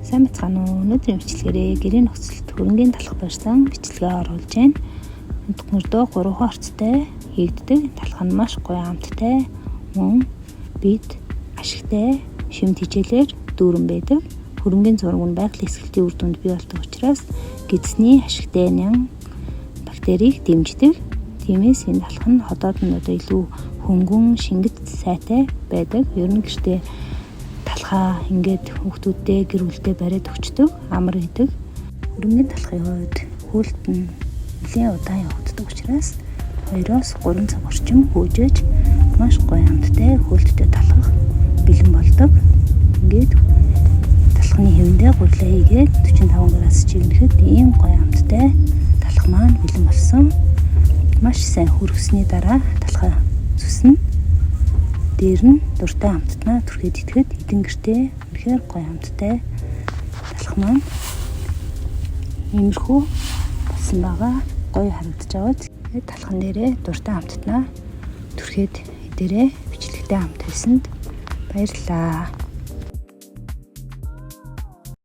Сайн бацгаана уу? Өнөөдрийн бичлэгээрээ гэрийн нөхцөлд хөрөнгөний талах барьсан бичлэгээ оруулж байна. Мөрдөө 3 хорцтой хийгддэг. Талах нь маш гоё амттай, мөн бид ашигтай шимт хичээлээр дүүрэн байдаг. Хөрөнгөний зураг нь байгалийн эсгэлтийн үр дүнд бий болдог учраас гидсний ашигтай нян бактерийг дэмждэг. Тиймээс энэ талах нь ходоод нь одоо илүү хөнгөн, шингэт сайтай байдаг. Ер нь гэртээ талхаа ингээд хүүхдүүдтэй гэр бүлдээ бариад өгчдөг, амар идэг. Хөрөнгөний талхын хувьд хүлт нь нэлийн удаан явагддаг учраас 2-3 цаг орчим хөөжөөж маш гоё амттай хүлттэй талхах бэлэн болдог. Ингээд талхны хэвэндээ гурлаа хийгээд 45 градус чигнэхэд ийм гоё амттай талхах маань бэлэн болсон. Маш сайн хөргөсний дараа талхаа зүснэ. Дээр нь дуртай амттнаа түрхээд итгэхэд эдэн гэртээ үнэхээр гоё амттай талхах маань иймэрхүү болсон байгаа. Гоё харагдаж аваад талхан дээрээ дуртай амттнаа түрхээд эдэрээ бичлэгтэй хамт хэлсэнд баярлалаа.